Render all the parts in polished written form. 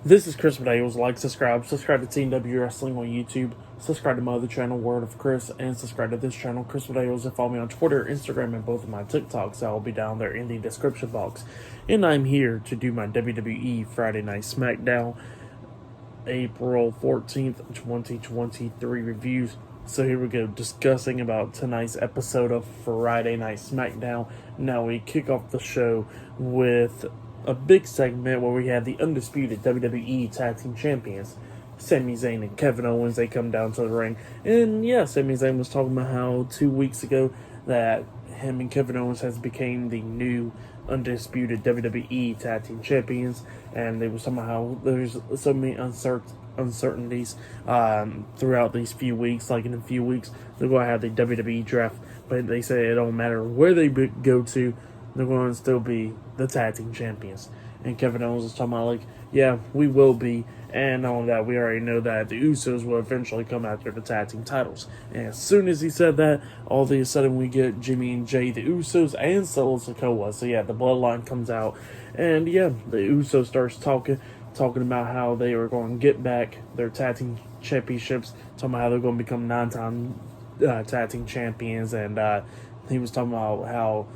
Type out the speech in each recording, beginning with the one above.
This is Chris Medeiros. Like, subscribe to Team W Wrestling on YouTube, subscribe to my other channel, Word of Chris, and subscribe to this channel, Chris Medeiros, and follow me on Twitter, Instagram, and both of my TikToks. I'll be down there in the description box. And I'm here to do my WWE Friday Night SmackDown April 14th, 2023 reviews. So here we go, discussing about tonight's episode of Friday Night SmackDown. Now we kick off the show with a big segment where we have the undisputed WWE Tag Team Champions, Sami Zayn and Kevin Owens. They come down to the ring. And yeah, Sami Zayn was talking about how 2 weeks ago that him and Kevin Owens has became the new undisputed WWE Tag Team Champions, and they were somehow there's so many uncertainties throughout these few weeks. Like in a few weeks, they're going to have the WWE draft, but they say it don't matter where they go to, they're going to still be the Tag Team Champions. And Kevin Owens is talking about like, yeah, we will be. And on that, we already know that the Usos will eventually come after the tag team titles. And as soon as he said that, all of a sudden we get Jimmy and Jay, the Usos, and Sikoa. So yeah, the bloodline comes out. And yeah, the Usos starts talking about how they are going to get back their tag team championships, talking about how they're going to become 9-time tag team champions. And he was talking about how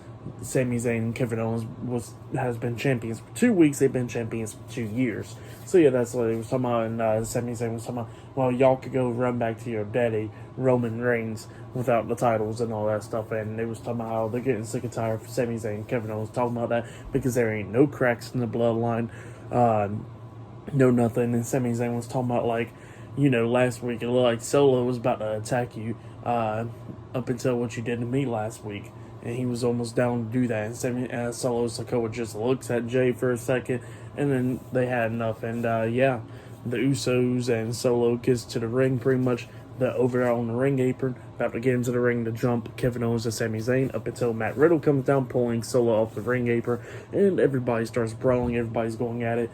Sami Zayn and Kevin Owens has been champions for 2 weeks. They've been champions for 2 years. So yeah, that's what he was talking about. And Sami Zayn was talking about, well, y'all could go run back to your daddy, Roman Reigns, without the titles and all that stuff. And they was talking about how they're getting sick and tired for Sami Zayn and Kevin Owens talking about that because there ain't no cracks in the bloodline, no nothing. And Sami Zayn was talking about like, you know, last week it looked like Solo was about to attack you up until what you did to me last week. And he was almost down to do that. And Solo Sikoa just looks at Jay for a second, and then they had enough. And yeah, the Usos and Solo gets to the ring pretty much. The over on the ring apron, about to get into the ring to jump Kevin Owens and Sami Zayn up until Matt Riddle comes down, pulling Solo off the ring apron, and everybody starts brawling. Everybody's going at it.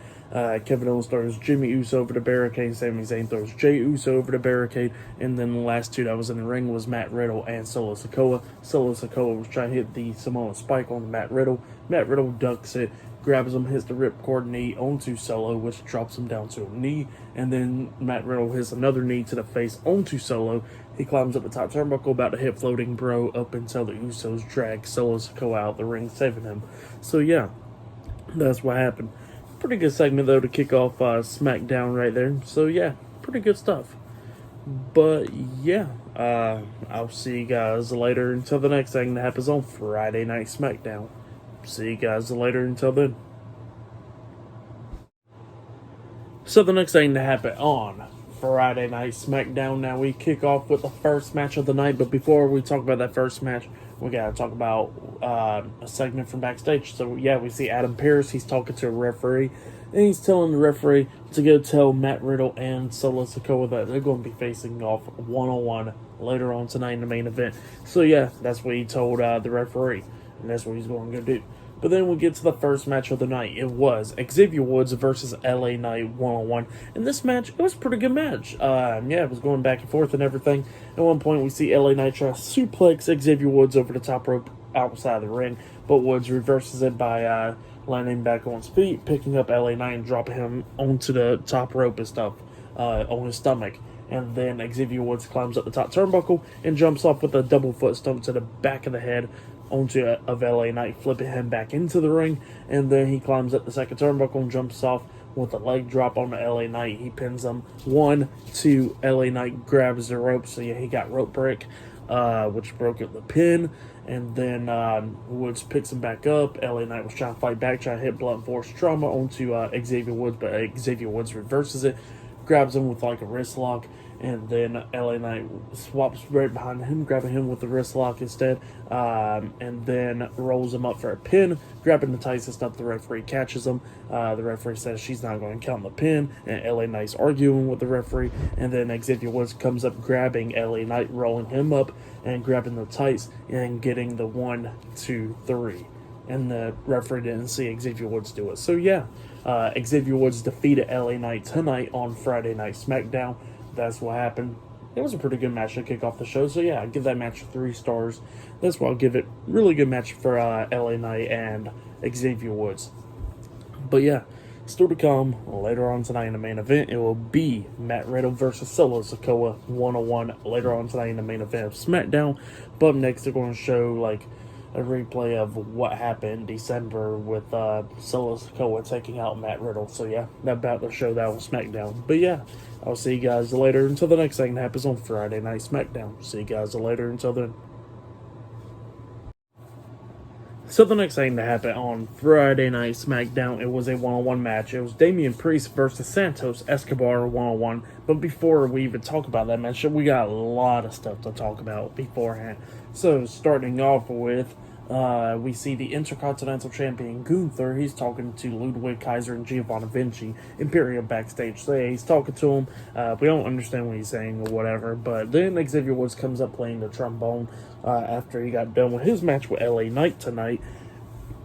Kevin Owens throws Jimmy Uso over the barricade. Sami Zayn throws Jay Uso over the barricade. And then the last two that was in the ring was Matt Riddle and Solo Sikoa. Solo Sikoa was trying to hit the Samoan Spike on Matt Riddle. Matt Riddle ducks it, grabs him, hits the ripcord knee onto Solo, which drops him down to a knee. And then Matt Riddle hits another knee to the face onto Solo. He climbs up the top turnbuckle, about to hit Floating Bro up until the Usos drag Solo Sikoa out the ring, saving him. So yeah, that's what happened. Pretty good segment, though, to kick off SmackDown right there. So, yeah, pretty good stuff. But, yeah, I'll see you guys later until the next thing that happens on Friday Night SmackDown. See you guys later until then. So, the next thing to happen on Friday Night SmackDown, now we kick off with the first match of the night. But before we talk about that first match, we gotta talk about a segment from backstage. So yeah, we see Adam Pearce. He's talking to a referee, and he's telling the referee to go tell Matt Riddle and Solo Sikoa that they're going to be facing off 1-on-1 later on tonight in the main event. So yeah, that's what he told the referee, and that's what he's going to go do. But then we get to the first match of the night. It was Xavier Woods versus LA Knight 1-on-1. And this match, it was a pretty good match. Yeah, it was going back and forth and everything. At one point, we see LA Knight try to suplex Xavier Woods over the top rope outside the ring. But Woods reverses it by landing back on his feet, picking up LA Knight and dropping him onto the top rope and stuff on his stomach. And then Xavier Woods climbs up the top turnbuckle and jumps off with a double foot stomp to the back of the head onto of LA Knight, flipping him back into the ring. And then he climbs up the second turnbuckle and jumps off with a leg drop on the LA Knight. He pins him 1, 2. LA Knight grabs the rope, so yeah, he got rope break, which broke up the pin. And then Woods picks him back up. LA Knight was trying to fight back, trying to hit blunt force trauma onto Xavier Woods, but Xavier Woods reverses it, grabs him with like a wrist lock, and then LA Knight swaps right behind him, grabbing him with the wrist lock instead, and then rolls him up for a pin, grabbing the tights and stuff. The referee catches him. The referee says she's not going to count the pin, and LA Knight's arguing with the referee, and then Xavier Woods comes up, grabbing LA Knight, rolling him up, and grabbing the tights, and getting the 1, 2, 3. And the referee didn't see Xavier Woods do it. So yeah, Xavier Woods defeated LA Knight tonight on Friday Night SmackDown. That's what happened. It was a pretty good match to kick off the show. So yeah, I'd give that match 3 stars. That's why I'll give it. Really good match for LA Knight and Xavier Woods. But yeah, Still to come later on tonight in the main event, it will be Matt Riddle versus Solo Sikoa 101 later on tonight in the main event of SmackDown. But next, they're going to show like a replay of what happened in December with Solo Sikoa taking out Matt Riddle. So yeah, they're about to show that on SmackDown. But yeah, I'll see you guys later until the next thing happens on Friday Night SmackDown. See you guys later until then. So the next thing that happened on Friday Night SmackDown, it was a one-on-one match. It was Damian Priest versus Santos Escobar one-on-one. But before we even talk about that match, we got a lot of stuff to talk about beforehand. So starting off with, we see the Intercontinental Champion Gunther. He's talking to Ludwig Kaiser and Giovanni Vinci Imperium backstage. So yeah, he's talking to him. We don't understand what he's saying or whatever. But then Xavier Woods comes up playing the trombone after he got done with his match with LA Knight tonight.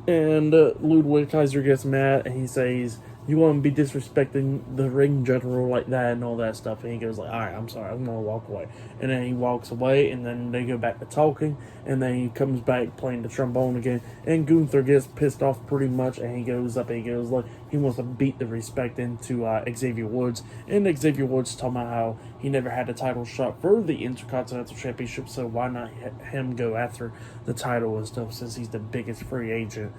And Ludwig Kaiser gets mad and he says, "You want to be disrespecting the ring general like that," and all that stuff. And he goes like, "Alright, I'm sorry, I'm going to walk away." And then he walks away, and then they go back to talking, and then he comes back playing the trombone again. And Gunther gets pissed off pretty much, and he goes up and he goes like, he wants to beat the respect into Xavier Woods. And Xavier Woods talking about how he never had a title shot for the Intercontinental Championship, so why not him go after the title and stuff, since he's the biggest free agent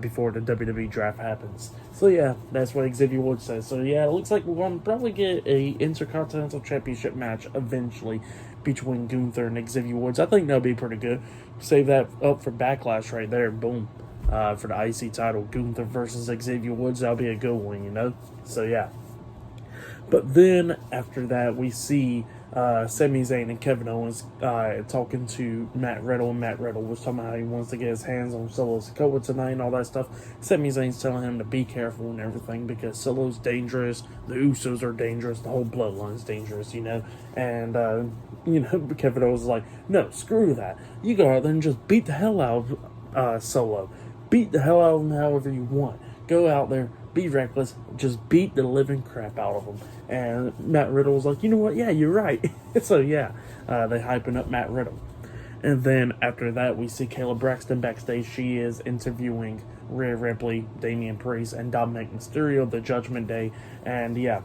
before the WWE draft happens. So yeah, that's what Xavier Woods says. So yeah, it looks like we're going to probably get a Intercontinental Championship match eventually between Gunther and Xavier Woods. I think that'll be pretty good. Save that up for Backlash right there. Boom. For the IC title, Gunther versus Xavier Woods. That'll be a good one, you know? So yeah. But then after that, we see Sami Zayn and Kevin Owens talking to Matt Riddle, and Matt Riddle was talking about how he wants to get his hands on Solo Sikoa tonight and all that stuff. Sami Zayn's telling him to be careful and everything because Solo's dangerous, the Usos are dangerous, the whole bloodline's dangerous, you know. And Kevin Owens is like, "No, screw that. You go out there and just beat the hell out of Solo. Beat the hell out of him however you want. Go out there, be reckless, just beat the living crap out of him." And Matt Riddle was like, "You know what? Yeah, you're right." So yeah, they hyping up Matt Riddle. And then after that, we see Kayla Braxton backstage. She is interviewing Rhea Ripley, Damian Priest, and Dominic Mysterio, the Judgment Day. And yeah,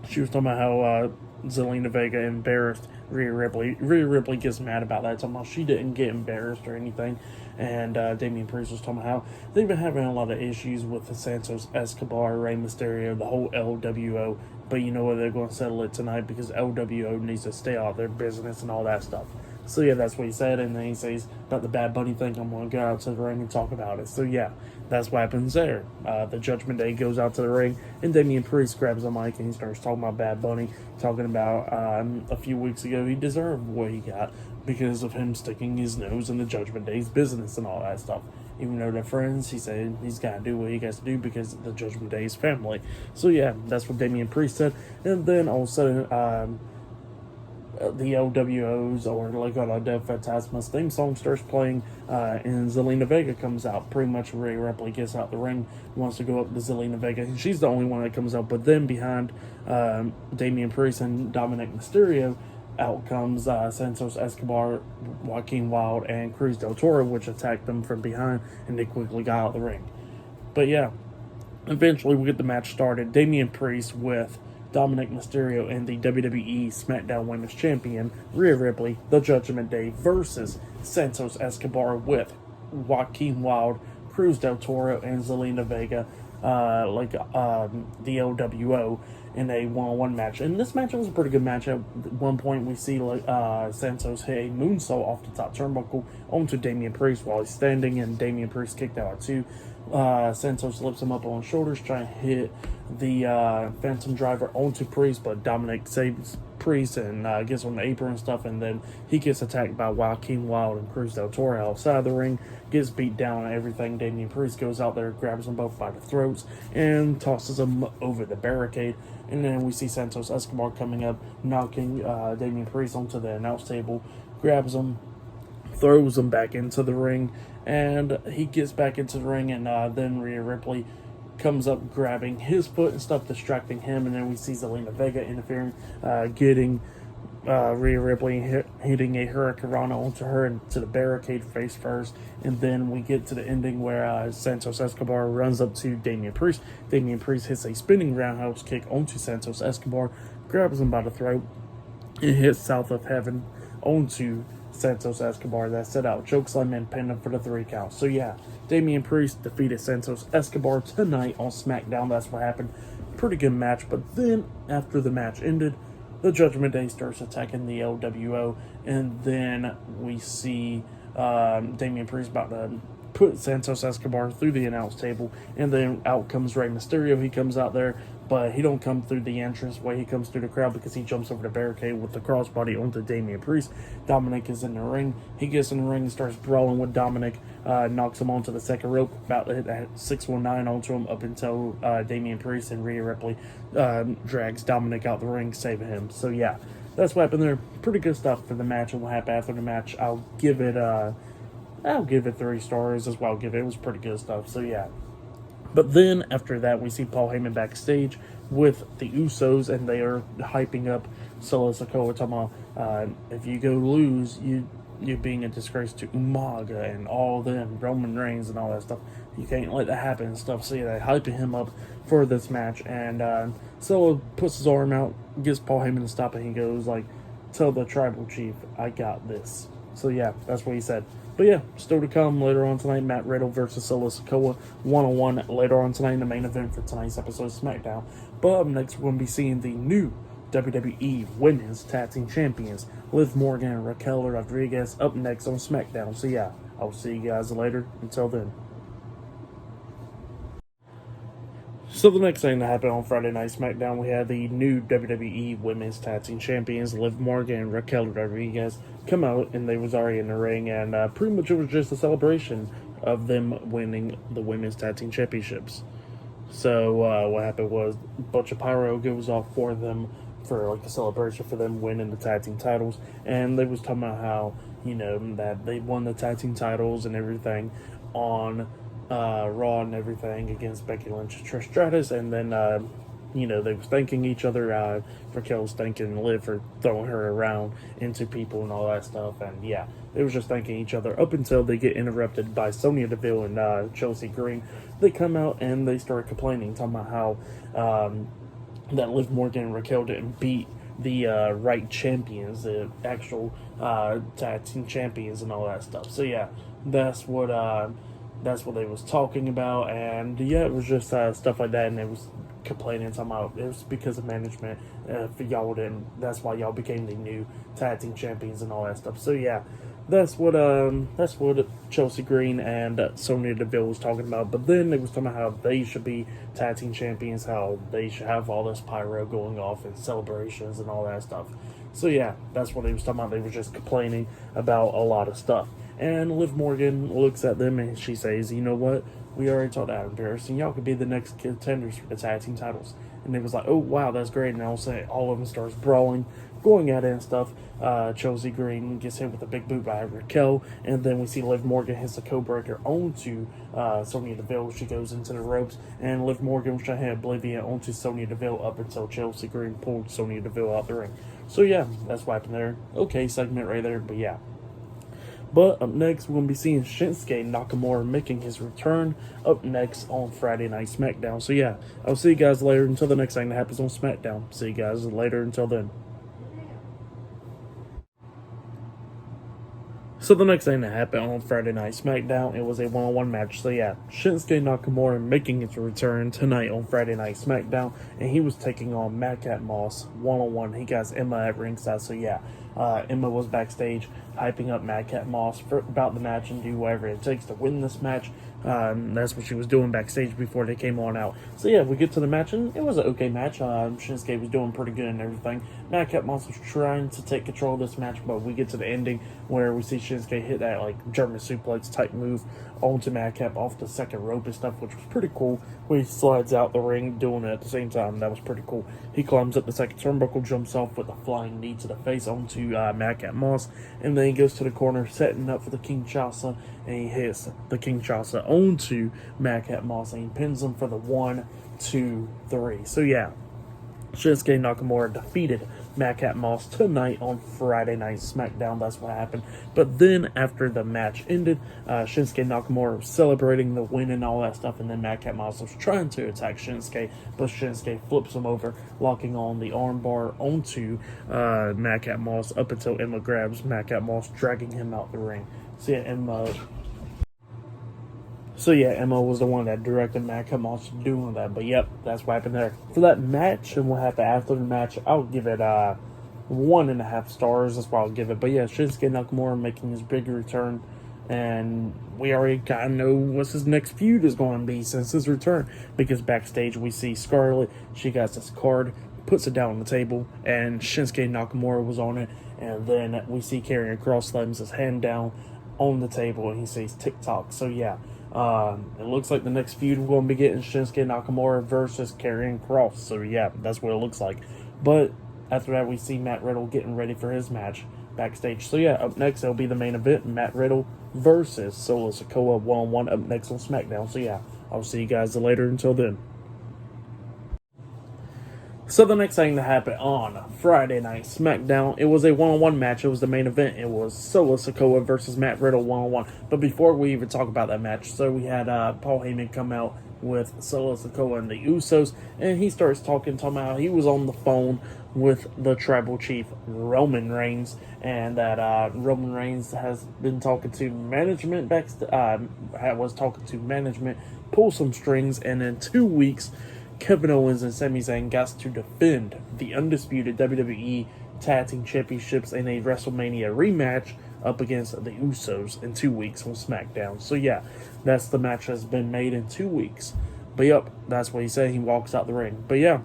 she was talking about how Zelina Vega embarrassed Rhea Ripley. Rhea Ripley gets mad about that, talking about she didn't get embarrassed or anything. And Damian Priest was talking about how they've been having a lot of issues with the Santos Escobar, Rey Mysterio, the whole LWO. But you know what? They're going to settle it tonight because LWO needs to stay out of their business and all that stuff. So yeah, that's what he said. And then he says about the Bad Bunny thing, "I'm going to go out to the ring and talk about it." So yeah, that's what happens there. The Judgment Day goes out to the ring, and Damian Priest grabs the mic and he starts talking about Bad Bunny, talking about a few weeks ago he deserved what he got because of him sticking his nose in the Judgment Day's business and all that stuff. Even though they're friends, he said he's got to do what he has to do because the Judgment Day is family. So yeah, that's what Damian Priest said. And then all of a sudden, the LWO's or Legado del Fantasma's theme song starts playing, and Zelina Vega comes out. Pretty much Rhea Ripley gets out the ring, wants to go up to Zelina Vega, and she's the only one that comes out. But then behind Damian Priest and Dominic Mysterio, out comes Santos Escobar, Joaquin Wilde, and Cruz del Toro, which attacked them from behind, and they quickly got out of the ring. But yeah, eventually we get the match started. Damian Priest with Dominic Mysterio and the WWE SmackDown Women's Champion Rhea Ripley, the Judgment Day, versus Santos Escobar with Joaquin Wilde, Cruz del Toro, and Zelina Vega, the LWO, in a one-on-one match. And this match was a pretty good match. At one point, we see Santos hit a moonsault off the top turnbuckle onto Damian Priest while he's standing, and Damian Priest kicked out too. Santos lifts him up on his shoulders, trying to hit the Phantom Driver onto Priest, but Dominic saves Priest and gets on the apron and stuff, and then he gets attacked by Joaquin Wilde and Cruz del Toro outside of the ring, gets beat down and everything. Damian Priest goes out there, grabs them both by the throats, and tosses them over the barricade. And then we see Santos Escobar coming up, knocking Damian Priest onto the announce table, grabs him, throws him back into the ring, and he gets back into the ring, and then Rhea Ripley comes up grabbing his foot and stuff, distracting him, and then we see Zelina Vega interfering, getting Rhea Ripley hitting a Hurricanrana onto her into the barricade face first, and then we get to the ending where Santos Escobar runs up to Damian Priest. Damian Priest hits a spinning roundhouse kick onto Santos Escobar, grabs him by the throat, and hits South of Heaven onto Santos Escobar. That set out chokeslam and pinned him for the 3 count. So yeah, Damian Priest defeated Santos Escobar tonight on SmackDown. That's what happened. Pretty good match, but then after the match ended, the Judgment Day starts attacking the LWO, and then we see Damian Priest about to put Santos Escobar through the announce table, and then out comes Rey Mysterio. He comes out there, but he don't come through the entrance way. He comes through the crowd because he jumps over the barricade with the crossbody onto Damian Priest. Dominic is in the ring. He gets in the ring and starts brawling with Dominic, knocks him onto the second rope, about to hit that 619 onto him up until Damian Priest and Rhea Ripley drags Dominic out the ring, saving him. So yeah, that's what happened there. Pretty good stuff for the match, and what happened after the match. I'll give it 3 stars as well. It was pretty good stuff. So yeah. But then after that, we see Paul Heyman backstage with the Usos, and they are hyping up Solo Sikoa, talking about if you go lose, you being a disgrace to Umaga and all them, Roman Reigns and all that stuff. You can't let that happen and stuff. So yeah, they're hyping him up for this match, and Solo puts his arm out, gets Paul Heyman to stop, and he goes like, "Tell the tribal chief I got this." So yeah, that's what he said. But yeah, still to come later on tonight, Matt Riddle versus Solo Sikoa, 1-on-1 later on tonight in the main event for tonight's episode of SmackDown. But up next, we're going to be seeing the new WWE Women's Tag Team Champions, Liv Morgan and Raquel Rodriguez, up next on SmackDown. So yeah, I'll see you guys later. Until then. So the next thing that happened on Friday Night SmackDown, we had the new WWE Women's Tag Team Champions, Liv Morgan and Raquel Rodriguez, come out, and they was already in the ring, and pretty much it was just a celebration of them winning the Women's Tag Team Championships. So what happened was a bunch of pyro goes off for them for like a celebration for them winning the tag team titles, and they was talking about how, you know, that they won the tag team titles and everything on Raw and everything against Becky Lynch and Trish Stratus, and then they was thanking each other. Raquel was thanking Liv for throwing her around into people and all that stuff, and yeah, they was just thanking each other up until they get interrupted by Sonya Deville and Chelsea Green. They come out and they start complaining, talking about how that Liv Morgan and Raquel didn't beat the right champions, the actual tag team champions and all that stuff. So yeah, that's what they was talking about, and yeah, it was just stuff like that, and it was complaining, talking about it was because of management. For y'all didn't, that's why y'all became the new tag team champions and all that stuff. So yeah, that's what Chelsea Green and Sonya Deville was talking about. But then they was talking about how they should be tag team champions, how they should have all this pyro going off and celebrations and all that stuff. So yeah, that's what they was talking about. They were just complaining about a lot of stuff. And Liv Morgan looks at them and she says, "You know what? We already talked Adam Pearce, and y'all could be the next contenders for the tag team titles." And it was like, "Oh wow, that's great." And all of them starts brawling, going at it and stuff. Chelsea Green gets hit with a big boot by Raquel, and then we see Liv Morgan hits a co-breaker onto Sonya Deville. She goes into the ropes, and Liv Morgan was trying to hit Oblivion onto Sonya Deville up until Chelsea Green pulled Sonya Deville out the ring. So yeah, that's what happened there. Okay segment right there, but yeah. But up next, we're going to be seeing Shinsuke Nakamura making his return up next on Friday Night SmackDown. So yeah, I'll see you guys later until the next thing that happens on SmackDown. See you guys later until then. So the next thing that happened on Friday Night SmackDown, it was a one-on-one match. So yeah, Shinsuke Nakamura making his return tonight on Friday Night SmackDown, and he was taking on Madcap Moss one-on-one. He got Emma at ringside. So yeah, Emma was backstage hyping up Madcap Moss about the match and do whatever it takes to win this match. That's what she was doing backstage before they came on out. So yeah, we get to the match, and it was an okay match. Shinsuke was doing pretty good and everything. Madcap Moss was trying to take control of this match, but we get to the ending where we see Shinsuke hit that like German suplex type move onto Madcap off the second rope and stuff, which was pretty cool. Where he slides out the ring doing it at the same time. That was pretty cool. He climbs up the second turnbuckle, jumps off with a flying knee to the face onto Madcap Moss, and then he goes to the corner, setting up for the Kinshasa, and he hits the Kinshasa onto Madcap Moss, and he pins him for the 1, 2, 3. So yeah, Shinsuke Nakamura defeated Madcap Moss tonight on Friday Night SmackDown. That's what happened. But then after the match ended, Shinsuke Nakamura was celebrating the win and all that stuff, and then Madcap Moss was trying to attack Shinsuke, but Shinsuke flips him over, locking on the armbar onto Madcap Moss up until Emma grabs Madcap Moss, dragging him out the ring. Emma was the one that directed Madcap Moss doing that. But yep, that's what happened there. For that match and what happened after the match, I'll give it 1.5 stars. That's what I'll give it. But yeah, Shinsuke Nakamura making his big return. And we already kind of know what his next feud is going to be since his return. Because backstage we see Scarlett. She got this card, puts it down on the table, and Shinsuke Nakamura was on it. And then we see Karrion Kross slams his hand down on the table, and he says TikTok. So yeah, it looks like the next feud we're going to be getting Shinsuke Nakamura versus Karrion Kross. So yeah, that's what it looks like. But after that, we see Matt Riddle getting ready for his match backstage. So yeah, up next it'll be the main event, Matt Riddle versus Solo Sikoa 1-on-1 up next on SmackDown. So yeah, I'll see you guys later. Until then. So the next thing that happened on Friday Night SmackDown, it was a 1-on-1 match. It was the main event. It was Solo Sikoa versus Matt Riddle 1-on-1. But before we even talk about that match, so we had Paul Heyman come out with Solo Sikoa and the Usos, and he starts talking about how he was on the phone with the Tribal Chief Roman Reigns, and that Roman Reigns has been talking to management was talking to management, pull some strings, and in 2 weeks, Kevin Owens and Sami Zayn got to defend the undisputed WWE Tag Team Championships in a WrestleMania rematch up against the Usos in 2 weeks on SmackDown. So yeah, that's the match that's been made in 2 weeks. But yep, that's what he said. He walks out the ring. But yeah,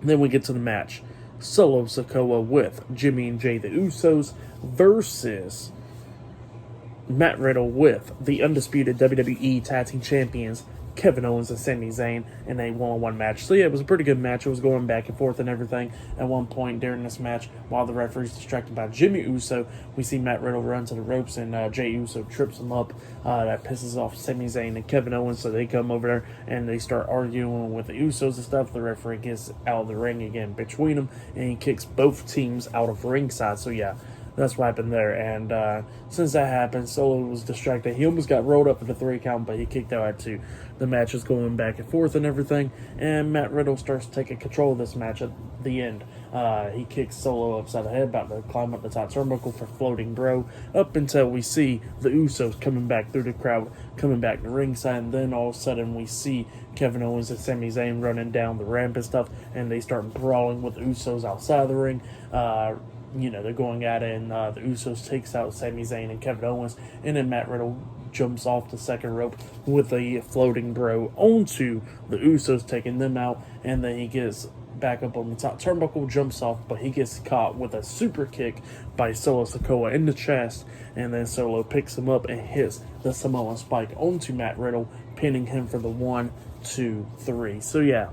then we get to the match. Solo Sikoa with Jimmy and Jay the Usos versus Matt Riddle with the undisputed WWE Tag Team Champions Kevin Owens and Sami Zayn in a 1-on-1 match. So yeah, it was a pretty good match. It was going back and forth and everything. At one point during this match, while the referee's distracted by Jimmy Uso, we see Matt Riddle run to the ropes, and Jay Uso trips him up. That pisses off Sami Zayn and Kevin Owens, so they come over there and they start arguing with the Usos and stuff. The referee gets out of the ring again between them, and he kicks both teams out of ringside. So yeah, that's what happened there. And since that happened, Solo was distracted. He almost got rolled up for the 3 count, but he kicked out at 2. The match is going back and forth and everything, and Matt Riddle starts taking control of this match at the end. He kicks Solo upside the head, about to climb up the top turnbuckle for floating bro, up until we see the Usos coming back through the crowd, coming back to ringside, and then all of a sudden we see Kevin Owens and Sami Zayn running down the ramp and stuff, and they start brawling with the Usos outside the ring. They're going at it, and the Usos takes out Sami Zayn and Kevin Owens, and then Matt Riddle jumps off the second rope with a floating bro onto the Usos, taking them out, and then he gets back up on the top turnbuckle, jumps off, but he gets caught with a super kick by Solo Sikoa in the chest, and then Solo picks him up and hits the Samoan Spike onto Matt Riddle, pinning him for the 1, 2, 3. So yeah,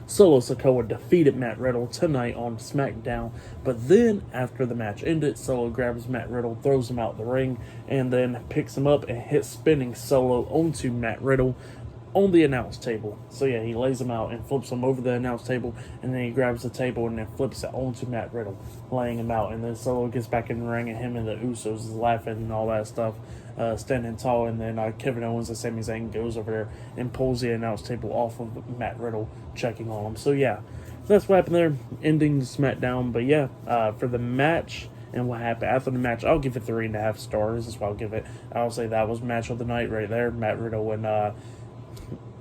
Solo Sikoa defeated Matt Riddle tonight on SmackDown. But then, after the match ended, Solo grabs Matt Riddle, throws him out the ring, and then picks him up and hits spinning Solo onto Matt Riddle on the announce table. So yeah, he lays him out and flips him over the announce table, and then he grabs the table and then flips it onto Matt Riddle, laying him out. And then Solo gets back in the ring, and him and the Usos is laughing and all that stuff, standing tall. And then Kevin Owens and Sami Zayn goes over there and pulls the announce table off of Matt Riddle, checking on him. So yeah, that's what happened there, ending the SmackDown. But yeah, for the match and what happened after the match, I'll give it 3.5 stars. That's what I'll give it. I'll say that was match of the night right there, Matt Riddle and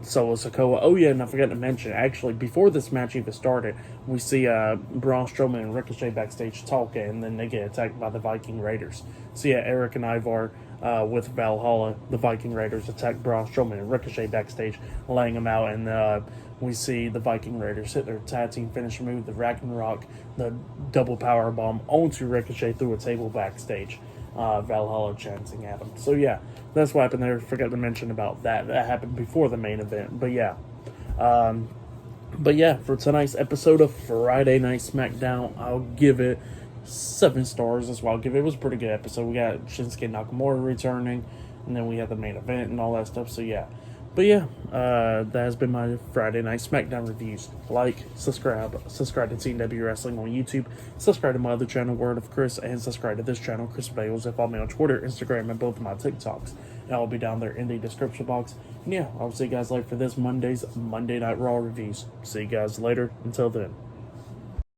Solo Sikoa. Oh yeah, and I forgot to mention, actually, before this match even started, we see Braun Strowman and Ricochet backstage talking, and then they get attacked by the Viking Raiders. So yeah, Eric and Ivar with Valhalla, the Viking Raiders attack Braun Strowman and Ricochet backstage, laying him out, and we see the Viking Raiders hit their tag team finish move, the Ragnarok, the double power bomb onto Ricochet through a table backstage. Valhalla chanting at him. So yeah, that's what happened there. Forgot to mention about that. That happened before the main event. But yeah. For tonight's episode of Friday Night SmackDown, I'll give it 7 stars as well. I'll give it. It was a pretty good episode. We got Shinsuke Nakamura returning, and then we had the main event and all that stuff. So yeah, But yeah, that has been my Friday Night SmackDown reviews. Like, subscribe to Team W Wrestling on YouTube, subscribe to my other channel, Word of Chris, and subscribe to this channel, Chris Bales, and follow me on Twitter, Instagram, and both of my TikToks. And I'll be down there in the description box. And yeah, I'll see you guys later for this Monday's Monday Night Raw reviews. See you guys later. Until then.